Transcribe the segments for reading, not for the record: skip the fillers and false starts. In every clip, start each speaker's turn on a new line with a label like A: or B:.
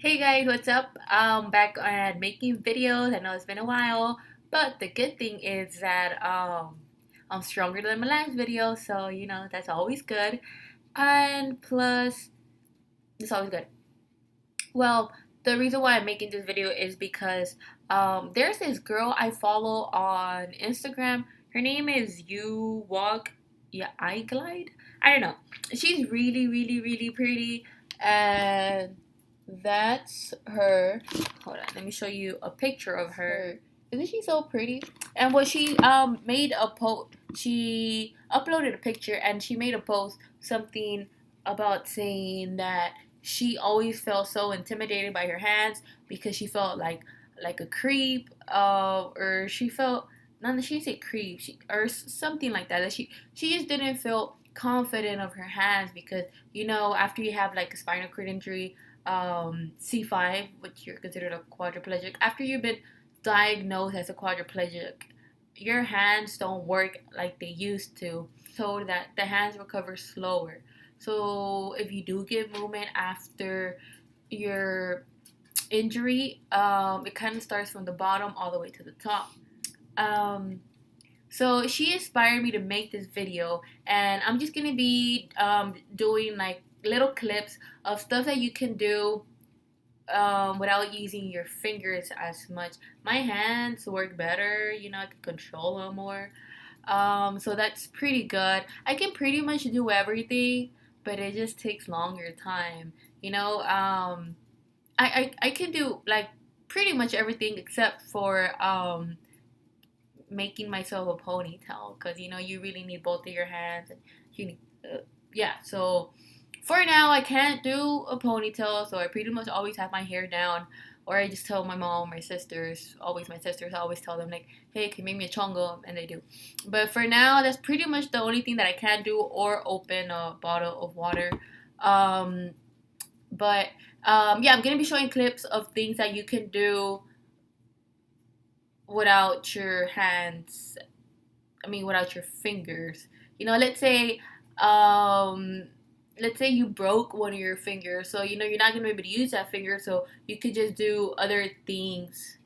A: Hey guys, what's up? Back on making videos. I know it's been a while, but the good thing is that I'm stronger than my last video, so that's always good. And plus, it's always good. Well, the reason why I'm making this video is because there's this girl I follow on Instagram. Her name is You Walk, yeah, I Glide. I don't know. She's really, really, really pretty, and that's her. Hold on, let me show you a picture of her. Isn't she so pretty? And what she made a post. She uploaded a picture and she made a post something about saying that she always felt so intimidated by her hands because she felt like a creep, or she felt not she didn't say creep, or something like that. That she just didn't feel confident of her hands because after you have like a spinal cord injury, C5, which you're considered a quadriplegic, after you've been diagnosed as a quadriplegic, your hands don't work like they used to, so that the hands recover slower. So if you do get movement after your injury, it kind of starts from the bottom all the way to the top. Um, so she inspired me to make this video, and I'm just gonna be doing like little clips of stuff that you can do without using your fingers as much. My hands work better, I can control them more. So that's pretty good. I can pretty much do everything, but it just takes longer time. I can do like pretty much everything except for making myself a ponytail, because you really need both of your hands, and you need yeah. So for now, I can't do a ponytail, so I pretty much always have my hair down, or I just tell my mom, my sisters, always my sisters, I always tell them like, hey, can you make me a chongo? And they do. But for now, that's pretty much the only thing that I can do, or open a bottle of water. Um, but yeah, I'm gonna be showing clips of things that you can do without your hands. I mean, without your fingers. Let's say, you broke one of your fingers, so you're not gonna be able to use that finger, so you could just do other things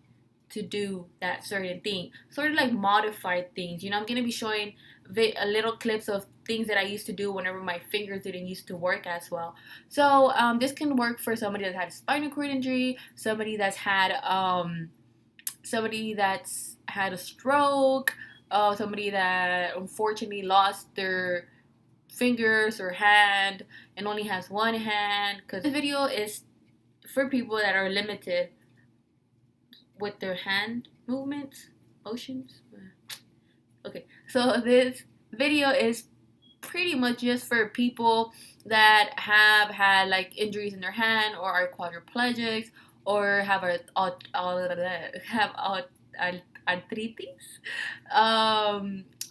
A: to do that certain thing, sort of like modified things. I'm gonna be showing a little clips of things that I used to do whenever my fingers didn't used to work as well. So this can work for somebody that's had a spinal cord injury, somebody that's had a stroke, somebody that unfortunately lost their fingers or hand and only has one hand. Because this video is for people that are limited with their hand movements, motions. Okay, so this video is pretty much just for people that have had like injuries in their hand, or are quadriplegics, or have arthritis.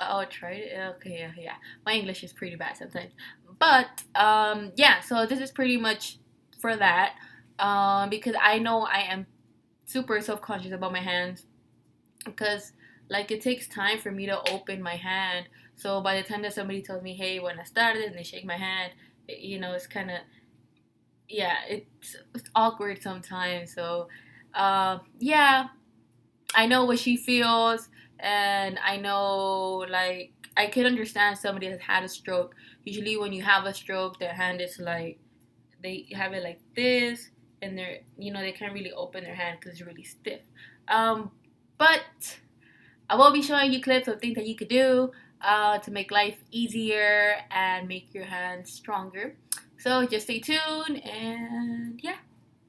A: Arthritis. Okay, yeah. My English is pretty bad sometimes, but yeah. So this is pretty much for that. Because I know I am super self-conscious about my hands, because like it takes time for me to open my hand. So by the time that somebody tells me, hey, buenas tardes, and they shake my hand, it's kind of, yeah, it's awkward sometimes. So yeah, I know what she feels, and I know, like, I could understand somebody that's had a stroke. Usually when you have a stroke, their hand is like, they have it like this, and they can't really open their hand because it's really stiff. But I will be showing you clips of things that you could do to make life easier and make your hands stronger. So just stay tuned, and yeah.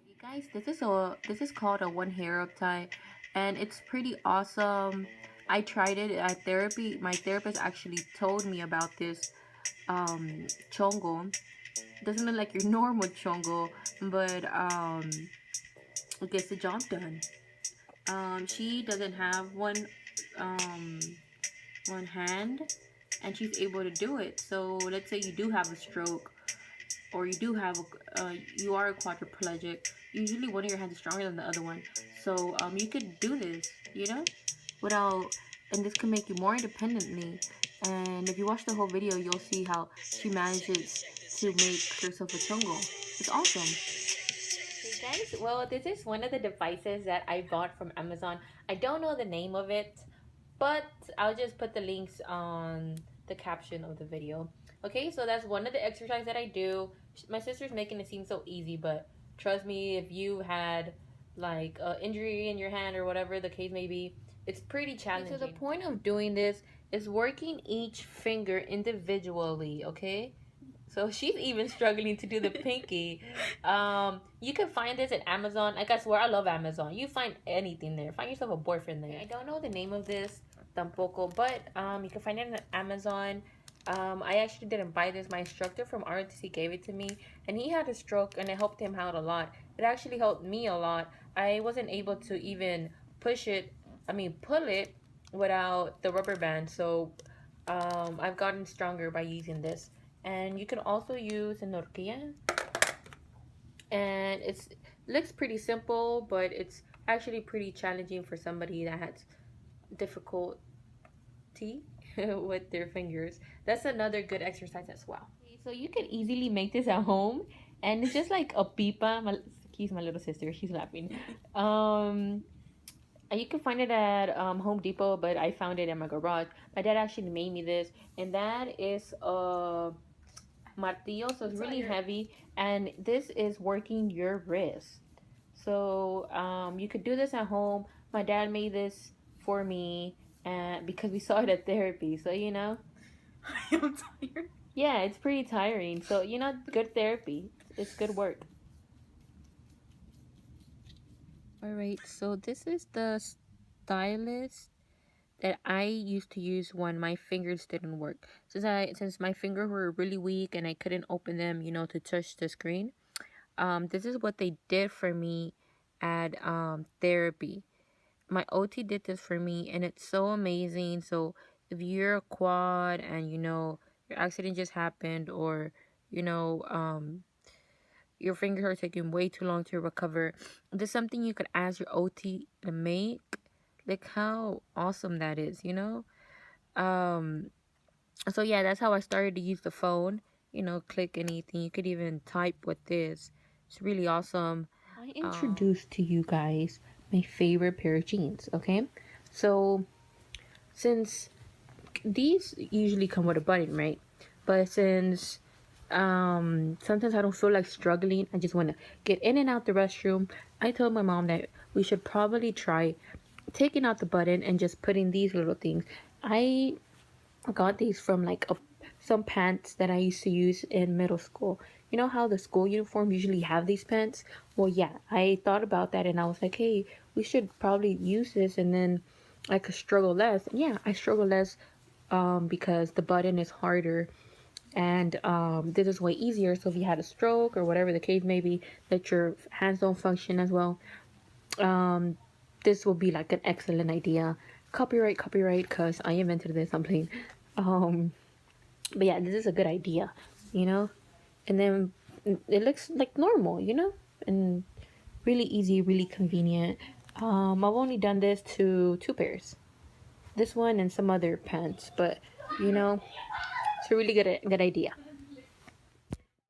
A: Hey guys, this is called a one hair up tie, and it's pretty awesome. I tried it at therapy. My therapist actually told me about this chongo. It doesn't look like your normal chongo, but it gets the job done. She doesn't have um one hand, and she's able to do it. So let's say you do have a stroke, or you are a quadriplegic. Usually one of your hands is stronger than the other one, so you could do this, without, and this can make you more independently. And if you watch the whole video, you'll see how she manages to make herself a chongo. It's awesome. Guys, well, this is one of the devices that I bought from Amazon. I don't know the name of it, but I'll just put the links on the caption of the video. Okay, so that's one of the exercises that I do. My sister's making it seem so easy, but trust me, if you had like an injury in your hand or whatever the case may be, it's pretty challenging. So the point of doing this is working each finger individually, okay? So she's even struggling to do the pinky. You can find this at Amazon. Like I swear, I love Amazon. You find anything there. Find yourself a boyfriend there. I don't know the name of this tampoco, but you can find it on Amazon. I actually didn't buy this. My instructor from ROTC gave it to me, and he had a stroke, and it helped him out a lot. It actually helped me a lot. I wasn't able to even pull it without the rubber band. So I've gotten stronger by using this. And you can also use an horquilla, and it looks pretty simple, but it's actually pretty challenging for somebody that has difficulty with their fingers. That's another good exercise as well. So you can easily make this at home, and it's just like a pipa. She's my little sister, she's laughing. You can find it at Home Depot, but I found it in my garage. My dad actually made me this, and that is martillo, so it's really heavy, and this is working your wrist. So you could do this at home. My dad made this for me, and because we saw it at therapy, so you know. I am tired. Yeah, it's pretty tiring. So you know, good therapy. It's good work. Alright, so this is the stylus that I used to use when my fingers didn't work. Since my fingers were really weak and I couldn't open them, you know, to touch the screen. This is what they did for me at therapy. My OT did this for me, and it's so amazing. So if you're a quad and you know your accident just happened, or you know your fingers are taking way too long to recover, this is something you could ask your OT to make. Like how awesome that is, you know? So yeah, that's how I started to use the phone. You know, click anything. You could even type with this. It's really awesome. I introduced to you guys my favorite pair of jeans, okay? So since these usually come with a button, right? But since sometimes I don't feel like struggling, I just want to get in and out the restroom, I told my mom that we should probably try taking out the button and just putting these little things. I got these from like some pants that I used to use in middle school. You know how the school uniform usually have these pants? Well, yeah, I thought about that, and I was like, hey, we should probably use this, and then I could struggle less. And yeah, I struggle less because the button is harder, and this is way easier. So if you had a stroke or whatever the case may be, that your hands don't function as well, this will be like an excellent idea. Copyright, because I invented this. I'm playing. But yeah, this is a good idea, you know. And then it looks like normal, you know, and really easy, really convenient. I've only done this to 2 pairs, this one and some other pants, but you know, it's a really good idea.